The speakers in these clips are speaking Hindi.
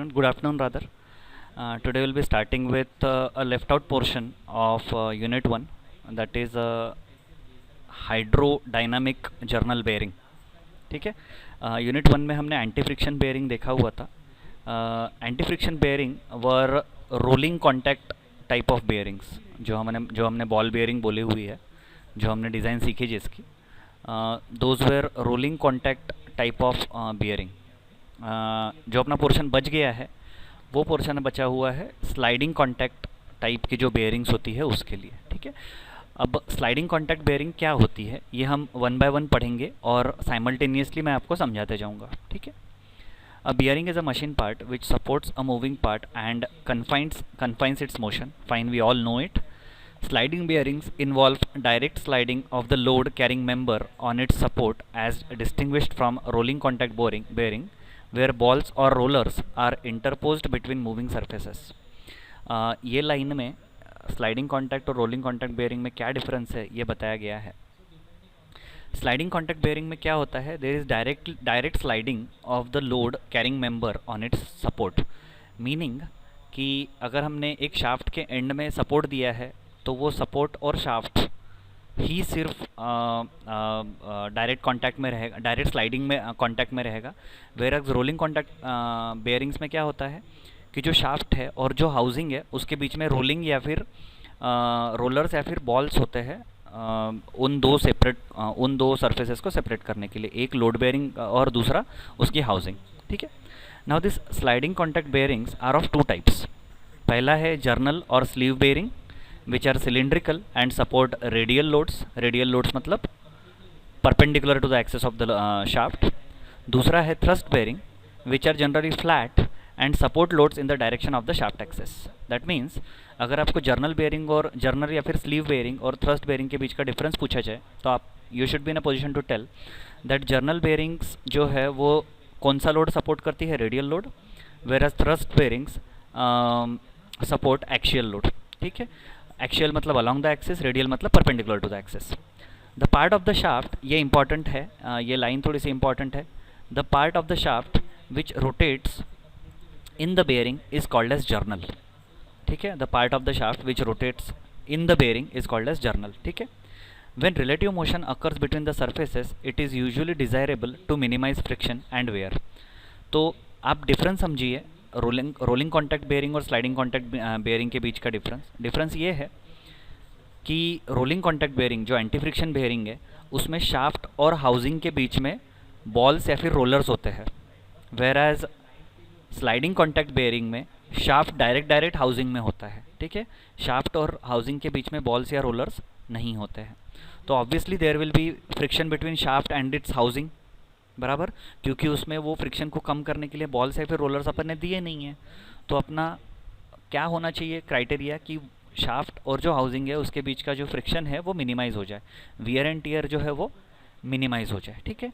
student. Good afternoon, rather. Today we'll be starting with a left out portion of Unit 1, that is hydrodynamic journal bearing. ठीक है. यूनिट 1 में हमने एंटी फ्रिक्शन बेयरिंग देखा हुआ था. Anti friction bearing were rolling contact type of bearings, जो हमने बॉल बेयरिंग बोली हुई है, जो हमने डिज़ाइन सीखी जिसकी, those were rolling contact type of bearing. जो अपना पोर्शन बच गया है वो पोर्शन बचा हुआ है स्लाइडिंग कॉन्टैक्ट टाइप की जो बेयरिंग्स होती है उसके लिए. ठीक है. अब स्लाइडिंग कॉन्टैक्ट बेयरिंग क्या होती है ये हम वन बाय वन पढ़ेंगे और साइमल्टेनियसली मैं आपको समझाते जाऊंगा. ठीक है. अ bearing is a machine part which supports a moving part and confines its motion. Fine, we all know it. Sliding bearings involve direct sliding of the load carrying member on its support as distinguished from rolling contact bearing where balls or rollers are interposed between moving surfaces. ये लाइन में स्लाइडिंग कॉन्टैक्ट और रोलिंग कॉन्टैक्ट बेयरिंग में क्या डिफरेंस है ये बताया गया है. स्लाइडिंग कॉन्टैक्ट बेयरिंग में क्या होता है, there is direct sliding of the load carrying member on its support. Meaning कि अगर हमने एक शाफ्ट के एंड में सपोर्ट दिया है तो वो सपोर्ट और शाफ्ट ही सिर्फ डायरेक्ट कॉन्टैक्ट में रहेगा, डायरेक्ट स्लाइडिंग में कॉन्टैक्ट में रहेगा. Whereas rolling contact bearings में क्या होता है कि जो शाफ्ट है और जो हाउसिंग है उसके बीच में रोलिंग या फिर रोलर्स या फिर बॉल्स होते हैं उन दो सरफेसेस को सेपरेट करने के लिए, एक लोड बेयरिंग और दूसरा उसकी हाउसिंग. ठीक है. Now this sliding contact bearings are of two types. पहला है जर्नल और sleeve bearing which are cylindrical and support radial loads. Radial loads मतलब perpendicular to the axis of the shaft. दूसरा है thrust bearing which are generally flat and support loads in the direction of the shaft axis. That means अगर आपको जर्नल बेयरिंग और जर्नल या फिर स्लीव बेयरिंग और थ्रस्ट बेयरिंग के बीच का डिफरेंस पूछा जाए तो आप you should be in a position to tell that journal bearings जो है वो कौन सा लोड सपोर्ट करती है, radial load, whereas thrust bearings support axial load. ठीक है. एक्शियल मतलब अलॉन्ग द एक्सिस, रेडियल मतलब perpendicular to the axis. The part of the shaft, ये इंपॉर्टेंट है, ये लाइन थोड़ी सी इंपॉर्टेंट है. The part of the shaft which rotates in the bearing is called as journal. ठीक है. the part of the shaft which rotates in the bearing is called as journal. ठीक है. when relative motion occurs between the surfaces it is usually desirable to minimize friction and wear. तो आप डिफरेंस समझिए रोलिंग कॉन्टैक्ट बेयरिंग और स्लाइडिंग कॉन्टैक्ट बेयरिंग के बीच का डिफरेंस ये है कि रोलिंग कॉन्टैक्ट बेयरिंग जो एंटी फ्रिक्शन बेयरिंग है उसमें शाफ्ट और हाउसिंग के बीच में बॉल्स या फिर रोलर्स होते हैं, whereas sliding contact bearing में शाफ्ट डायरेक्ट हाउसिंग में होता है. ठीक है. शाफ्ट और हाउसिंग के बीच में बॉल्स या रोलर्स नहीं होते हैं. तो obviously there will be friction between shaft and its housing, बराबर, क्योंकि उसमें वो फ्रिक्शन को कम करने के लिए बॉल्स या फिर रोलर्स अपन ने दिए नहीं है. तो अपना क्या होना चाहिए क्राइटेरिया कि शाफ्ट और जो हाउसिंग है उसके बीच का जो फ्रिक्शन है वो मिनिमाइज हो जाए, वियर एंड टियर जो है वो मिनिमाइज हो जाए. ठीक है.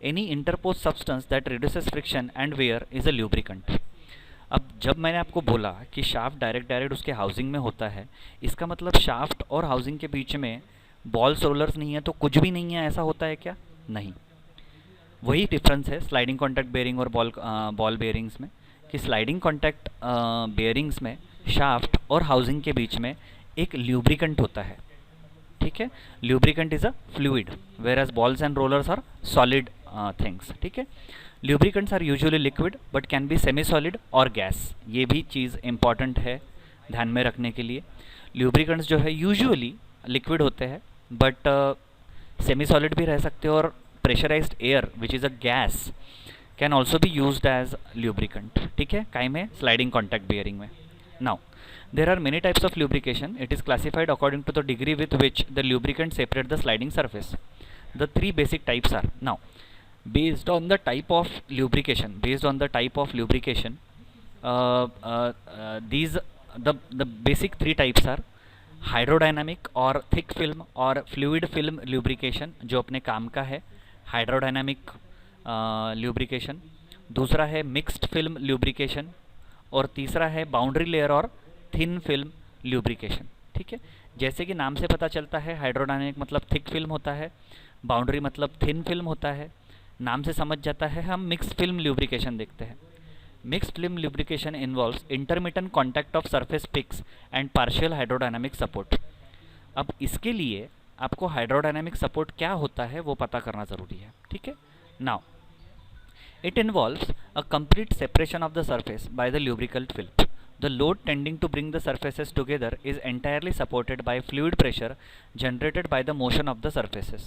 Any interposed substance that reduces friction and wear is a lubricant. अब जब मैंने आपको बोला कि शाफ्ट डायरेक्ट उसके हाउसिंग में होता है, इसका मतलब शाफ्ट और हाउसिंग के बीच में बॉल्स रोलर्स नहीं है तो कुछ भी नहीं है, ऐसा होता है क्या? नहीं. वही डिफरेंस है स्लाइडिंग कॉन्टैक्ट बेयरिंग और बॉल बेयरिंग्स में कि स्लाइडिंग कॉन्टैक्ट बेयरिंग्स में शाफ्ट और हाउसिंग के बीच में एक ल्यूब्रिकेंट होता है. ठीक है. Lubricant is a fluid whereas balls and rollers are solid things. ठीक है. Lubricants are usually liquid but can be semi solid और गैस. ये भी चीज़ इंपॉर्टेंट है ध्यान में रखने के लिए. ल्यूब्रिकेंट्स जो है यूजुअली लिक्विड होते हैं बट सेमी सॉलिड भी रह सकते हैं और pressurised air which is a gas can also be used as lubricant. ठीक है. काई में स्लाइडिंग कॉन्टैक्ट बेयरिंग में. Now there are many types of lubrication. It is classified according to the degree with which the lubricant separate the sliding surface. The three basic types are, now based on the type of lubrication, these the basic three types are hydrodynamic और थिक फिल्म और फ्लूइड फिल्म ल्यूब्रिकेशन, जो अपने काम का है हाइड्रोडायनामिक ल्यूब्रिकेशन. दूसरा है मिक्स्ड फिल्म ल्यूब्रिकेशन और तीसरा है बाउंड्री लेयर और थिन फिल्म ल्यूब्रिकेशन. ठीक है. जैसे कि नाम से पता चलता है हाइड्रोडायनामिक मतलब थिक फिल्म होता है, बाउंड्री मतलब थिन फिल्म होता है. नाम से समझ जाता है हम मिक्स फिल्म ल्यूब्रिकेशन देखते हैं. Mixed film lubrication involves intermittent contact of surface peaks and partial hydrodynamic support. अब इसके लिए आपको हाइड्रोडायनामिक सपोर्ट क्या होता है वो पता करना ज़रूरी है, ठीक है। Now it involves a complete separation of the surface by the lubricant film. The load tending to bring the surfaces together is entirely supported by fluid pressure generated by the motion of the surfaces.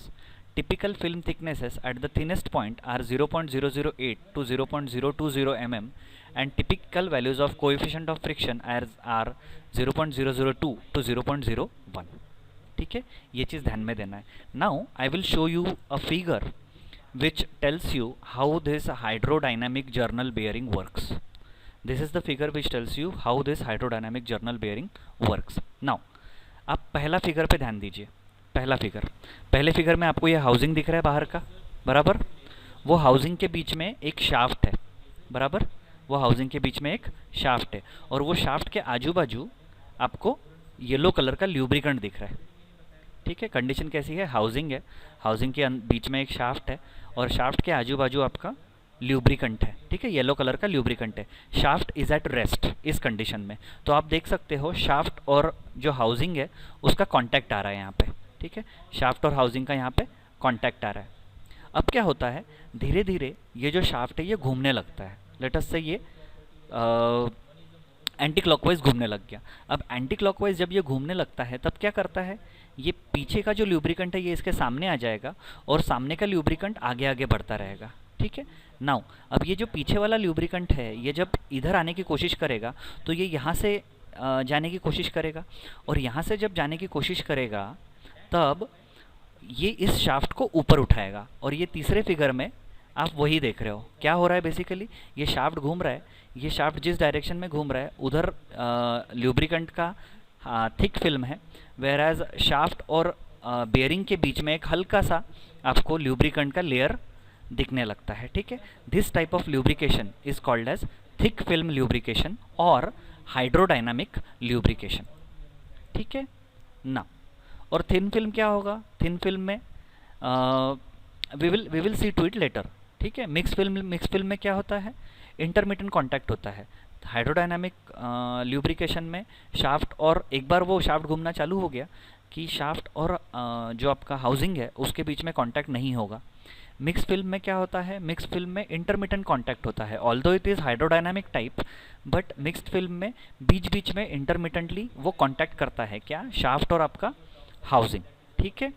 Typical film thicknesses at the thinnest point are 0.008 to 0.020 mm and typical values of coefficient of friction are 0.002 to 0.01. ठीक है, ये चीज़ ध्यान में देना है. Now I will show you a figure which tells you how this hydrodynamic journal bearing works. This is the figure which tells you how this hydrodynamic journal bearing works. Now आप पहला फिगर पे ध्यान दीजिए. पहले फिगर में आपको ये हाउसिंग दिख रहा है बाहर का, बराबर. वो हाउसिंग के बीच में एक शाफ्ट है, बराबर. वो हाउसिंग के बीच में एक शाफ्ट है और वो शाफ्ट के आजू बाजू आपको येलो कलर का ल्यूब्रिकेंट दिख रहा है, ठीक है. कंडीशन कैसी है, हाउसिंग है, हाउसिंग के बीच में एक शाफ्ट है और शाफ्ट के आजू बाजू आपका ल्यूब्रिकेंट है, ठीक है, येलो कलर का ल्यूब्रिकेंट है. शाफ्ट इज एट रेस्ट इस कंडीशन में. तो आप देख सकते हो शाफ्ट और जो हाउसिंग है उसका कांटेक्ट आ रहा है यहाँ पे, ठीक है. शाफ्ट और हाउसिंग का यहाँ पे कांटेक्ट आ रहा है. अब क्या होता है, धीरे धीरे ये जो शाफ्ट है ये घूमने लगता है. लेट अस से ये एंटी क्लॉकवाइज घूमने लग गया. अब एंटी क्लॉकवाइज जब ये घूमने लगता है तब क्या करता है, ये पीछे का जो ल्यूब्रिकेंट है ये इसके सामने आ जाएगा और सामने का ल्यूब्रिकेंट आगे आगे बढ़ता रहेगा, ठीक है. नाउ अब ये जो पीछे वाला ल्यूब्रिकेंट है ये जब इधर आने की कोशिश करेगा तो ये यहाँ से जाने की कोशिश करेगा और यहाँ से जब जाने की कोशिश करेगा तब ये इस शाफ्ट को ऊपर उठाएगा. और ये तीसरे फिगर में आप वही देख रहे हो, क्या हो रहा है बेसिकली, ये शाफ्ट घूम रहा है. ये शाफ्ट जिस डायरेक्शन में घूम रहा है उधर ल्यूब्रिकेंट का थिक फिल्म है, वेयर एज शाफ्ट और बेयरिंग के बीच में एक हल्का सा आपको ल्यूब्रिकेंट का लेयर दिखने लगता है, ठीक है. This type of lubrication is called as thick film lubrication और हाइड्रोडायनामिक ल्यूब्रिकेशन, ठीक है ना. और थिन फिल्म क्या होगा, थिन फिल्म में we will see to it later, ठीक है. मिक्स फिल्म में क्या होता है, इंटरमिटेंट कांटेक्ट होता है. हाइड्रोडायनामिक ल्यूब्रिकेशन में शाफ्ट और एक बार वो शाफ्ट घूमना चालू हो गया कि शाफ्ट और जो आपका हाउसिंग है उसके बीच में कांटेक्ट नहीं होगा. मिक्स फिल्म में क्या होता है, मिक्स फिल्म में इंटरमिटेंट कांटेक्ट होता है. Although it is hydrodynamic type but mixed film में बीच बीच में इंटरमिटेंटली वो कांटेक्ट करता है, क्या, शाफ्ट और आपका हाउसिंग, ठीक है.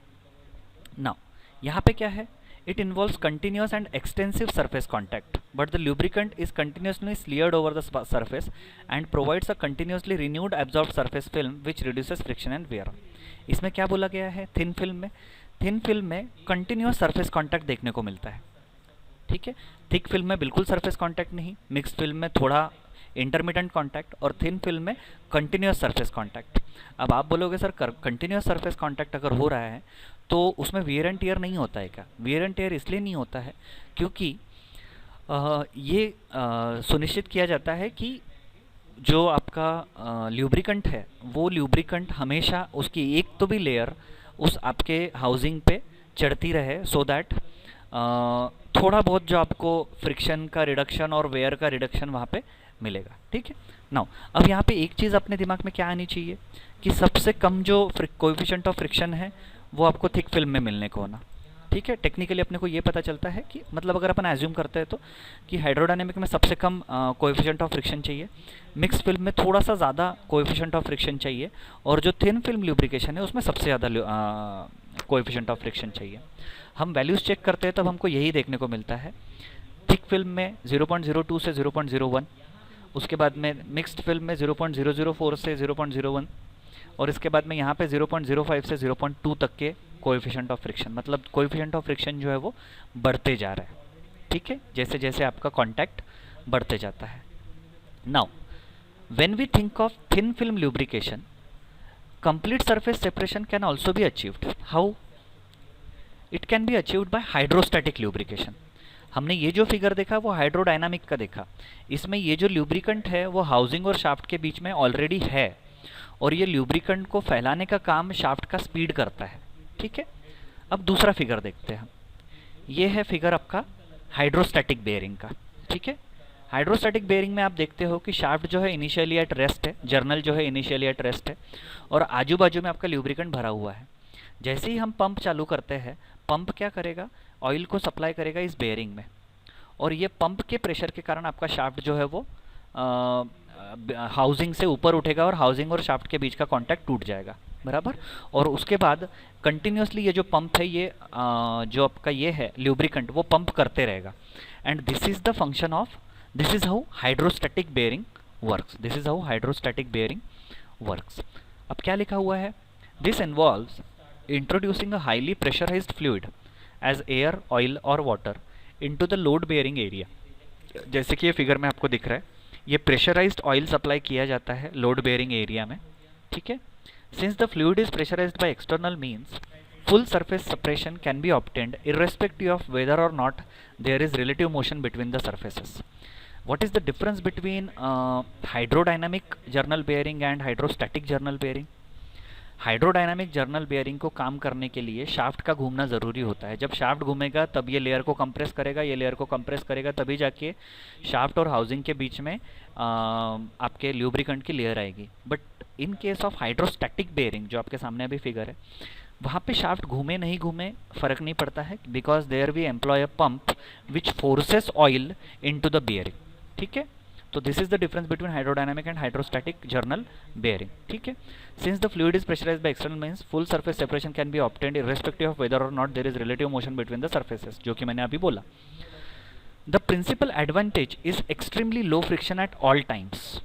नाउ यहाँ पे क्या है, it involves continuous and extensive surface contact but the lubricant is continuously smeared over the surface and provides a continuously renewed absorbed surface film which reduces friction and wear. इसमें क्या बोला गया है, थिन फिल्म में कंटिन्यूस सरफेस कांटेक्ट देखने को मिलता है, ठीक है. थिक फिल्म में बिल्कुल सरफेस कांटेक्ट नहीं, मिक्स्ड फिल्म में थोड़ा इंटरमिटेंट कांटेक्ट और थिन फिल्म में कंटिन्यूस सरफेस कांटेक्ट. अब आप बोलोगे सर कंटिन्यूस सरफेस कांटेक्ट अगर हो रहा है तो उसमें वियर एंड टियर नहीं होता है क्या. वियर एंड टियर इसलिए नहीं होता है क्योंकि ये सुनिश्चित किया जाता है कि जो आपका ल्यूब्रिकेंट है वो ल्यूब्रिकेंट हमेशा उसकी एक तो भी लेयर उस आपके हाउसिंग पे चढ़ती रहे सो दैट थोड़ा बहुत जो आपको फ्रिक्शन का रिडक्शन और वेयर का रिडक्शन वहाँ पे मिलेगा, ठीक है. नाउ अब यहाँ पे एक चीज़ अपने दिमाग में क्या आनी चाहिए कि सबसे कम जो कोएफिशिएंट ऑफ फ्रिक्शन है वो आपको थिक फिल्म में मिलने को होना, ठीक है. टेक्निकली अपने को ये पता चलता है कि मतलब अगर अपन एज्यूम करते हैं तो कि हाइड्रोडायनेमिक में सबसे कम कोएफिशिएंट ऑफ फ्रिक्शन चाहिए, मिक्स फिल्म में थोड़ा सा ज़्यादा कोएफिशिएंट ऑफ फ्रिक्शन चाहिए और जो थिन फिल्म ल्यूब्रिकेशन है उसमें सबसे ज़्यादा कोएफिशिएंट ऑफ फ्रिक्शन चाहिए. हम वैल्यूज़ चेक करते हैं तब हमको यही देखने को मिलता है. थिक फिल्म में 0.02 से 0.01, उसके बाद में मिक्स्ड फिल्म में 0.004 से 0.01 और इसके बाद में यहाँ पे 0.05 से 0.2 तक के कोएफिशिएंट ऑफ फ्रिक्शन, मतलब कोएफिशिएंट ऑफ फ्रिक्शन जो है वो बढ़ते जा रहा है, ठीक है, जैसे जैसे आपका कांटेक्ट बढ़ते जाता है. Now when we think of thin film lubrication, complete surface separation can also be achieved. How it can be achieved by hydrostatic lubrication. हमने ये जो फिगर देखा वो हाइड्रोडायनामिक का देखा. इसमें ये जो ल्यूब्रिकेंट है वो हाउसिंग और शाफ्ट के बीच में ऑलरेडी है और ये ल्यूब्रिकेंट को फैलाने का काम शाफ्ट का स्पीड करता है, ठीक है. अब दूसरा फिगर देखते हैं हम. ये है फिगर आपका हाइड्रोस्टैटिक बेयरिंग का, ठीक है. हाइड्रोस्टैटिक बेयरिंग में आप देखते हो कि शाफ्ट जो है इनिशियली एट रेस्ट है, जर्नल जो है इनिशियली एट रेस्ट है, और आजू बाजू में आपका ल्यूब्रिकेंट भरा हुआ है। जैसे ही हम पंप चालू करते हैं, पंप क्या करेगा, ऑयल को सप्लाई करेगा इस बेयरिंग में, और ये पंप के प्रेशर के कारण आपका शाफ्ट जो है वो हाउसिंग से ऊपर उठेगा और हाउसिंग और शाफ्ट के बीच का कॉन्टैक्ट टूट जाएगा, बराबर। और उसके बाद कंटिन्यूसली ये जो पंप है, ये जो आपका ये है ल्यूब्रिकेंट, वो पंप करते रहेगा। And this is the function of, this is how hydrostatic bearing works, this is how hydrostatic bearing works. अब क्या लिखा हुआ है, this involves introducing a highly pressurised fluid as air, oil or water into the load bearing area. जैसे कि ये फिगर में आपको दिख रहा है, ये प्रेशराइज्ड ऑयल सप्लाई किया जाता है लोड बेयरिंग एरिया में, ठीक है। Since the fluid is pressurised by external means, full surface separation can be obtained irrespective of whether or not there is relative motion between the surfaces. What is the difference between hydrodynamic journal bearing and hydrostatic journal bearing? Hydrodynamic journal bearing को काम करने के लिए शाफ्ट का घूमना ज़रूरी होता है। जब शाफ्ट घूमेगा तब ये लेयर को कंप्रेस करेगा, ये लेयर को कंप्रेस करेगा, तभी जाके शाफ्ट और हाउसिंग के बीच में आपके ल्यूब्रिकेंट की लेयर आएगी। But in case of hydrostatic bearing, जो आपके सामने अभी फिगर है, वहाँ पे शाफ्ट घूमे नहीं घूमे फ़र्क नहीं पड़ता है, because there we employ a pump which forces oil into the bearing, ठीक है। तो this is the difference between hydrodynamic and hydrostatic journal bearing, ठीक है। Since the fluid is pressurised by external means, full surface separation can be obtained irrespective of whether or not there is relative motion between the surfaces, जो कि मैंने अभी बोला। The principal advantage is extremely low friction at all times.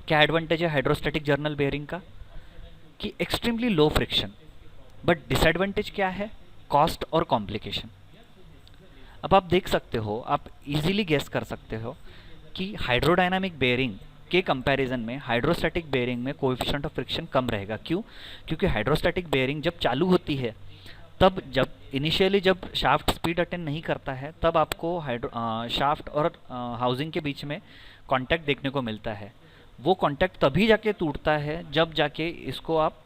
क्या एडवांटेज है हाइड्रोस्टैटिक जर्नल बेयरिंग का, कि extremely low friction. But disadvantage क्या है, कॉस्ट और कॉम्प्लिकेशन। अब आप देख सकते हो, आप इजीली गेस कर सकते हो कि हाइड्रोडायनामिक बेयरिंग के कंपैरिजन में हाइड्रोस्टैटिक बेयरिंग में कोएफिशिएंट ऑफ फ्रिक्शन कम रहेगा। क्यों? क्योंकि हाइड्रोस्टैटिक बेयरिंग जब चालू होती है, तब जब इनिशियली जब शाफ्ट स्पीड अटेंड नहीं करता है, तब आपको शाफ्ट और हाउसिंग के बीच में कांटेक्ट देखने को मिलता है। वो कांटेक्ट तभी जाके टूटता है जब जाके इसको आप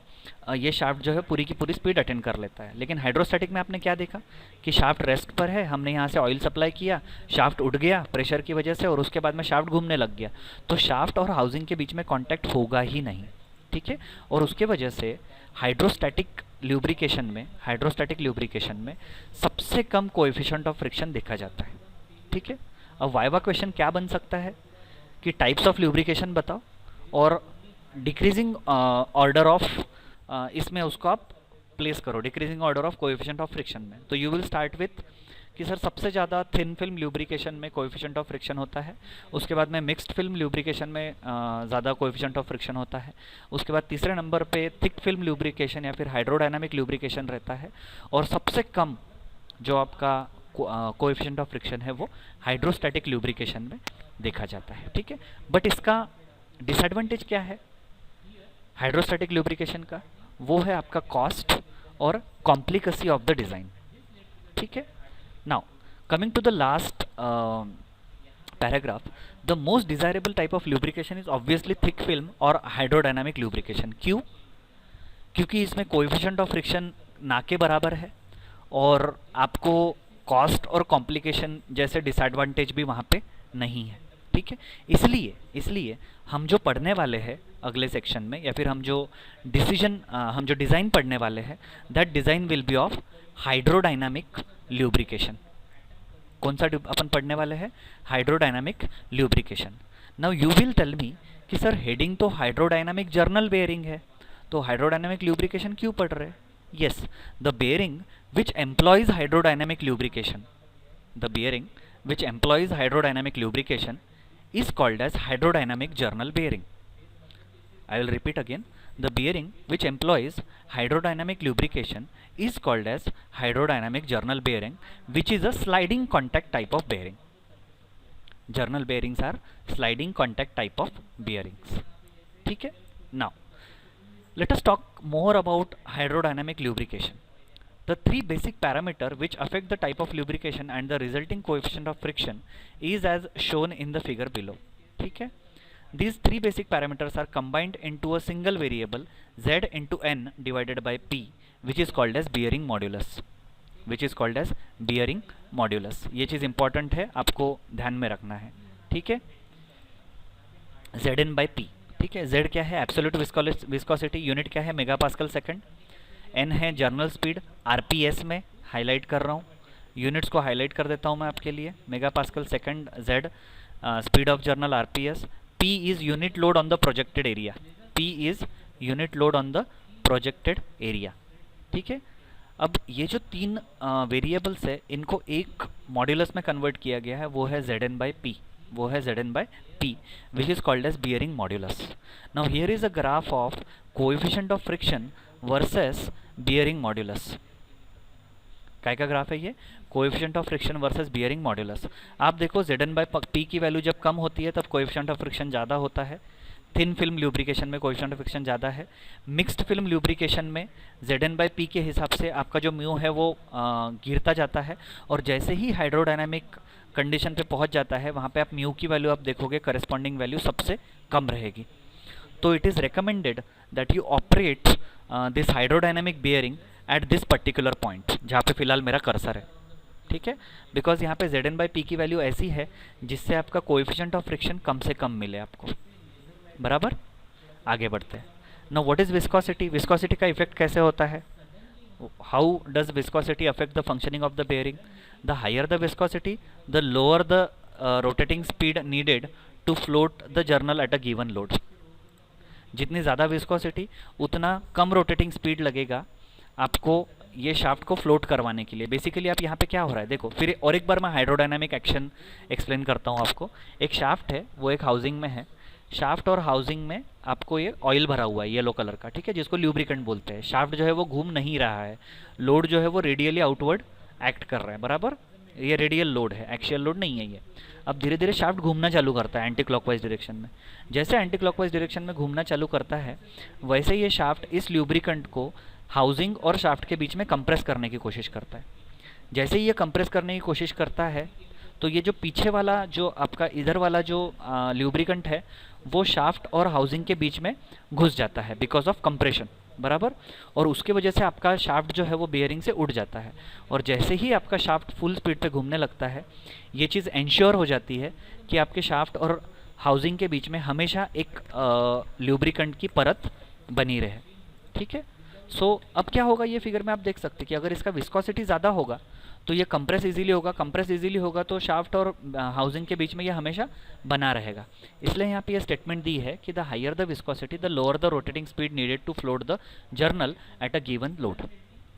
ये शाफ्ट जो है पूरी की पूरी स्पीड अटेंड कर लेता है। लेकिन हाइड्रोस्टैटिक में आपने क्या देखा कि शाफ्ट रेस्ट पर है, हमने यहाँ से ऑयल सप्लाई किया, शाफ्ट उठ गया प्रेशर की वजह से, और उसके बाद में शाफ्ट घूमने लग गया, तो शाफ्ट और हाउसिंग के बीच में कांटेक्ट होगा ही नहीं, ठीक है। और उसके वजह से हाइड्रोस्टैटिक ल्यूब्रिकेशन में सबसे कम कोएफिशिएंट ऑफ फ्रिक्शन देखा जाता है, ठीक है। अब वाइवा क्वेश्चन क्या बन सकता है कि टाइप्स ऑफ ल्यूब्रिकेशन बताओ और डिक्रीजिंग ऑर्डर ऑफ इसमें उसको आप प्लेस करो, decreasing order of coefficient of friction में। तो यू विल स्टार्ट विथ कि सर सबसे ज़्यादा थिन फिल्म ल्यूब्रिकेशन में कोएफिशिएंट ऑफ फ्रिक्शन होता है, उसके बाद में मिक्स्ड फिल्म ल्यूब्रिकेशन में ज़्यादा कोएफिशिएंट ऑफ फ्रिक्शन होता है, उसके बाद तीसरे नंबर पे थिक फिल्म ल्यूब्रिकेशन या फिर हाइड्रोडायनामिक ल्यूब्रिकेशन रहता है, और सबसे कम जो आपका कोएफिशिएंट ऑफ फ्रिक्शन है वो हाइड्रोस्टैटिक ल्यूब्रिकेशन में देखा जाता है, ठीक है। बट इसका डिसएडवांटेज क्या है हाइड्रोस्टैटिक ल्यूब्रिकेशन का, वो है आपका कॉस्ट और कॉम्प्लिकेसी ऑफ द डिज़ाइन, ठीक है। Now coming to the last paragraph, the most desirable type of lubrication is obviously thick film और हाइड्रोडायनामिक ल्यूब्रिकेशन। क्यों? क्योंकि इसमें कोएफिशिएंट ऑफ फ्रिक्शन ना के बराबर है और आपको कॉस्ट और कॉम्प्लिकेशन जैसे डिसएडवांटेज भी वहाँ पे नहीं है, ठीक है। इसलिए हम जो पढ़ने वाले हैं अगले सेक्शन में, या फिर हम जो डिज़ाइन पढ़ने वाले हैं, that design will be of hydrodynamic lubrication. कौन सा अपन पढ़ने वाले हैं? Hydrodynamic lubrication. Now you will tell me कि सर हेडिंग तो हाइड्रोडायनामिक जर्नल बेयरिंग है, तो हाइड्रोडायनामिक ल्यूब्रिकेशन क्यों पढ़ रहे हैं? Yes, the bearing which employs hydrodynamic lubrication, the bearing which employs hydrodynamic lubrication is called as hydrodynamic journal bearing. I will repeat again, the bearing which employs hydrodynamic lubrication is called as hydrodynamic journal bearing, which is a sliding contact type of bearing. Journal bearings are sliding contact type of bearings, ठीक है। Now let us talk more about hydrodynamic lubrication. The three basic parameters which affect the type of lubrication and the resulting coefficient of friction is as shown in the figure below, ठीक है। These three basic parameters are combined into a single variable z into n divided by p, which is called as bearing modulus. Which is called as bearing modulus. ये चीज़ इंपॉर्टेंट है, आपको ध्यान में रखना है, ठीक है। Zn/P, ठीक है। Z क्या है? एब्सोल्यूट विस्कोसिटी, यूनिट क्या है? Mega pascal second. N है जर्नल स्पीड, RPS में हाईलाइट कर रहा हूँ, यूनिट्स को हाईलाइट कर देता हूँ मैं आपके लिए, mega pascal second. Z speed of journal, RPS। P is unit load on the projected area, P is unit load on the projected area, ठीक है। अब ये जो तीन वेरिएबल्स है, इनको एक मॉड्यूलस में कन्वर्ट किया गया है, वो है Zn/P, वो है Zn/P, which is called as bearing modulus. Now here is a graph of coefficient of friction versus bearing modulus. काय का ग्राफ है ये? Coefficient of friction versus bearing modulus. आप देखो Zn/P की वैल्यू जब कम होती है तब कोएफिशिएंट ऑफ फ्रिक्शन ज़्यादा होता है। थिन फिल्म ल्यूब्रिकेशन में कोएफिशिएंट ऑफ फ्रिक्शन ज़्यादा है। मिक्स्ड फिल्म ल्यूब्रिकेशन में Zn/P के हिसाब से आपका जो म्यू है वो गिरता जाता है, और जैसे ही हाइड्रोडायनामिक कंडीशन पे पहुंच जाता है वहाँ पे आप म्यू की वैल्यू आप देखोगे करस्पॉन्डिंग वैल्यू सबसे कम रहेगी। तो it is recommended that you operate this hydrodynamic bearing at this particular point, जहाँ पे फिलहाल मेरा कर्सर है, ठीक है। बिकॉज यहाँ पे Zn/P की वैल्यू ऐसी है जिससे आपका कोएफिशिएंट ऑफ फ्रिक्शन कम से कम मिले आपको, बराबर। आगे बढ़ते हैं। Now what is viscosity? Viscosity का इफेक्ट कैसे होता है? How does viscosity affect the functioning of the bearing? The higher the viscosity, the lower the rotating speed needed to float the journal at a given load. जितनी ज़्यादा विस्कोसिटी उतना कम रोटेटिंग स्पीड लगेगा आपको ये शाफ्ट को फ्लोट करवाने के लिए। बेसिकली आप यहाँ पे क्या हो रहा है देखो, फिर और एक बार मैं हाइड्रोडायनामिक एक्शन एक्सप्लेन करता हूँ आपको। एक शाफ्ट है, वो एक हाउसिंग में है, शाफ्ट और हाउसिंग में आपको ये ऑयल भरा हुआ है येलो कलर का, ठीक है, जिसको ल्यूब्रिकेंट बोलते हैं। शाफ्ट जो है वो घूम नहीं रहा है, लोड जो है वो रेडियली आउटवर्ड एक्ट कर रहा है, बराबर। ये रेडियल लोड है, एक्सियल लोड नहीं है ये। अब धीरे धीरे शाफ्ट घूमना चालू करता है एंटी क्लॉकवाइज डायरेक्शन में। जैसे एंटी क्लॉकवाइज डायरेक्शन में घूमना चालू करता है, वैसे ये शाफ्ट इस ल्यूब्रिकेंट को हाउसिंग और शाफ्ट के बीच में कंप्रेस करने की कोशिश करता है। जैसे ही ये कंप्रेस करने की कोशिश करता है, तो ये जो पीछे वाला जो आपका इधर वाला जो ल्यूब्रिकेंट है वो शाफ्ट और हाउसिंग के बीच में घुस जाता है बिकॉज ऑफ कंप्रेशन, बराबर। और उसके वजह से आपका शाफ्ट जो है वो बेयरिंग से उड़ जाता है, और जैसे ही आपका शाफ्ट फुल स्पीड पे घूमने लगता है, ये चीज़ इंश्योर हो जाती है कि आपके शाफ्ट और हाउसिंग के बीच में हमेशा एक ल्यूब्रिकेंट की परत बनी रहे, ठीक है। सो अब क्या होगा, ये फिगर में आप देख सकते हैं कि अगर इसका विस्कोसिटी ज़्यादा होगा तो ये कंप्रेस इजीली होगा, कंप्रेस इजीली होगा तो शाफ्ट और हाउसिंग के बीच में ये हमेशा बना रहेगा। इसलिए यहाँ पे ये स्टेटमेंट दी है कि the higher the viscosity the lower the rotating speed needed to float the journal at a given load,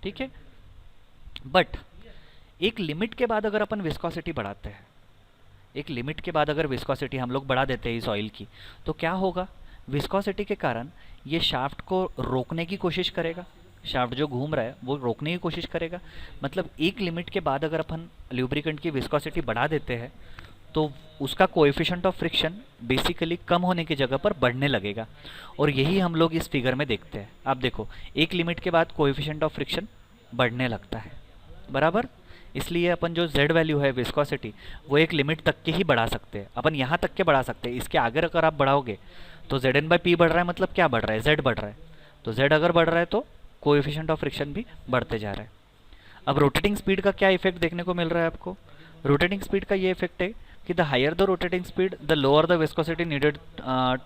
ठीक है। बट एक लिमिट के बाद अगर अपन विस्कोसिटी बढ़ाते हैं, एक लिमिट के बाद अगर विस्कोसिटी हम लोग बढ़ा देते हैं इस ऑयल की, तो क्या होगा? विस्कोसिटी के कारण ये शाफ्ट को रोकने की कोशिश करेगा, शाफ्ट जो घूम रहा है वो रोकने की कोशिश करेगा। मतलब एक लिमिट के बाद अगर अपन ल्यूब्रिकेंट की विस्कोसिटी बढ़ा देते हैं तो उसका कोएफिशिएंट ऑफ फ्रिक्शन बेसिकली कम होने की जगह पर बढ़ने लगेगा, और यही हम लोग इस फिगर में देखते हैं। आप देखो, एक लिमिट के बाद कोएफिशिएंट ऑफ फ्रिक्शन बढ़ने लगता है, बराबर। इसलिए अपन जो z वैल्यू है विस्कोसिटी वो एक लिमिट तक के ही बढ़ा सकते हैं, अपन यहाँ तक के बढ़ा सकते हैं। इसके आगे अगर आप बढ़ाओगे तो Zn/P बढ़ रहा है, मतलब क्या बढ़ रहा है? Z बढ़ रहा है। तो Z अगर बढ़ रहा है तो कोएफिशिएंट ऑफ फ्रिक्शन भी बढ़ते जा रहा है। अब रोटेटिंग स्पीड का क्या इफेक्ट देखने को मिल रहा है आपको? रोटेटिंग स्पीड का ये इफेक्ट है कि the higher the rotating speed the lower the viscosity needed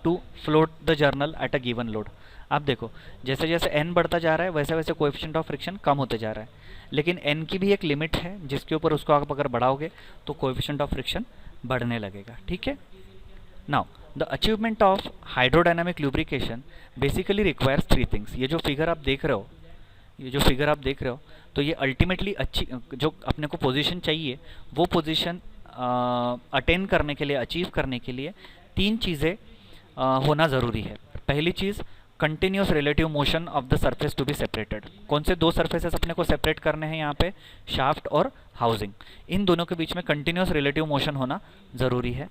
to float the journal at a given load. आप देखो, जैसे जैसे n बढ़ता जा रहा है वैसे वैसे कोएफिशिएंट ऑफ फ्रिक्शन कम होते जा रहा है, लेकिन n की भी एक लिमिट है जिसके ऊपर उसको आप अगर बढ़ाओगे तो कोएफिशिएंट ऑफ फ्रिक्शन बढ़ने लगेगा, ठीक है। Now the achievement of hydrodynamic lubrication basically requires 3 things. ये जो फिगर आप देख रहे हो, ये जो फिगर आप देख रहे हो, तो ये अल्टीमेटली अच्छी जो अपने को पोजीशन चाहिए वो पोजीशन अटेन करने के लिए, अचीव करने के लिए 3 चीज़ें होना ज़रूरी है। पहली चीज़, continuous relative motion of the surface to be separated. कौन से 2 सरफेसेस अपने को सेपरेट करने हैं यहाँ पे? शाफ्ट और हाउसिंग। इन दोनों के बीच में कंटिन्यूस रिलेटिव मोशन होना ज़रूरी है।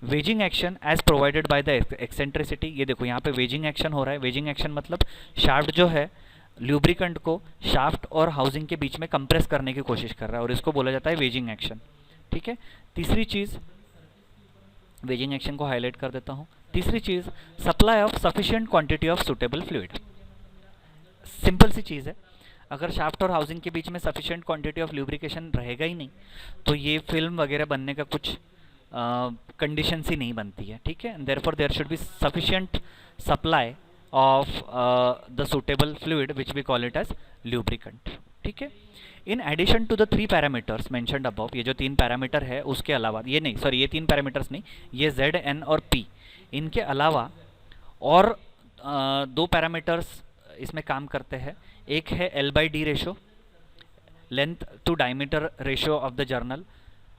Wedging action as provided by the eccentricity. ये देखो यहाँ पे वेजिंग एक्शन हो रहा है। वेजिंग एक्शन मतलब शाफ्ट जो है ल्यूब्रिकेंट को शाफ्ट और हाउसिंग के बीच में कंप्रेस करने की कोशिश कर रहा है, और इसको बोला जाता है वेजिंग एक्शन, ठीक है। तीसरी चीज़, वेजिंग एक्शन को हाईलाइट कर देता हूँ। तीसरी चीज़, supply of sufficient quantity of suitable fluid. Simple सी चीज़ है, अगर शाफ्ट और हाउसिंग के बीच में सफिशिएंट क्वांटिटी ऑफ ल्यूब्रिकेशन रहेगा ही नहीं तो ये फिल्म वगैरह बनने का कुछ कंडीशंस ही नहीं बनती है, ठीक है। Therefore there should be sufficient supply of the suitable fluid which we call it as lubricant, ठीक है। In addition to the 3 parameters mentioned above, ये जो 3 पैरामीटर है उसके अलावा, ये नहीं सॉरी ये 3 पैरामीटर्स नहीं, ये Z, N और P, इनके अलावा और 2 पैरामीटर्स इसमें काम करते हैं। एक है L/D ratio, length to diameter ratio of the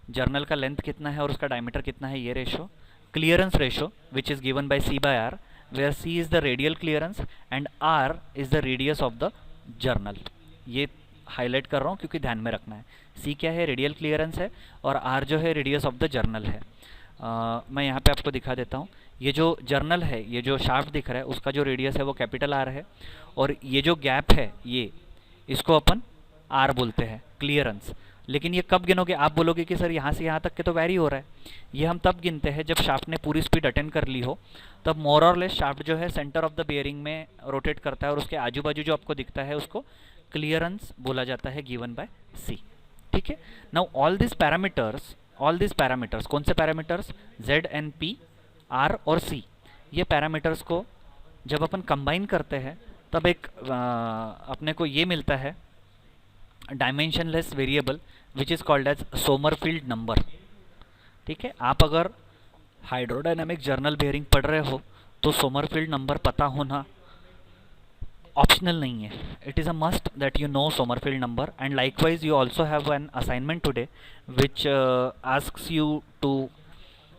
journal का लेंथ कितना है और उसका डायमीटर कितना है, ये ratio. Clearance ratio which is given by C/R, where C is the radial clearance and R is the radius of the journal. ये हाईलाइट कर रहा हूँ क्योंकि ध्यान में रखना है, C क्या है, रेडियल क्लियरेंस है, और R जो है रेडियस ऑफ द जर्नल है। मैं यहाँ पे आपको दिखा देता हूँ। ये जो जर्नल है, ये जो शाफ्ट दिख रहा है उसका जो रेडियस है वो कैपिटल R है, और ये जो गैप है ये इसको अपन R बोलते हैं, क्लियरेंस। लेकिन ये कब गिनोगे, आप बोलोगे कि सर यहाँ से यहाँ तक के तो वैरी हो रहा है। ये हम तब गिनते हैं जब शाफ्ट ने पूरी स्पीड अटेंड कर ली हो, तब मोर और लेस शाफ्ट जो है सेंटर ऑफ द बेयरिंग में रोटेट करता है, और उसके आजू बाजू जो आपको दिखता है उसको क्लियरेंस बोला जाता है, गिवन बाय C, ठीक है। नाउ ऑल दिस पैरामीटर्स कौन से parameters, Z, N, P, R और C, ये पैरामीटर्स को जब अपन कंबाइन करते हैं तब एक अपने को ये मिलता है dimensionless variable which is called as Sommerfeld number, ठीक है। आप अगर हाइड्रोडायनामिक जर्नल बेयरिंग पढ़ रहे हो तो सोमरफील्ड नंबर पता होना ऑप्शनल नहीं है, it is a must that you know Sommerfeld number. And likewise you also have an assignment today which asks you to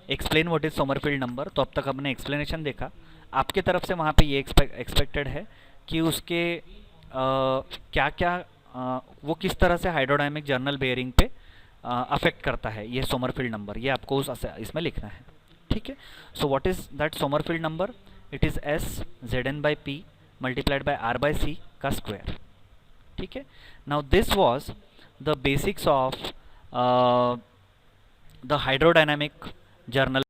explain what is Sommerfeld number. तो अब तक हमने एक्सप्लेनेशन देखा, आपके तरफ से वहाँ पे ये एक्सपेक्टेड है कि उसके क्या क्या वो किस तरह से हाइड्रोडायनामिक जर्नल बेयरिंग पे अफेक्ट करता है ये सोमरफील्ड नंबर, ये आपको इसमें लिखना है, ठीक है। So what is that Sommerfeld number, it is S/ZN/P multiplied by R/C का स्क्वायर, ठीक है। Now this was the basics of the hydrodynamic journal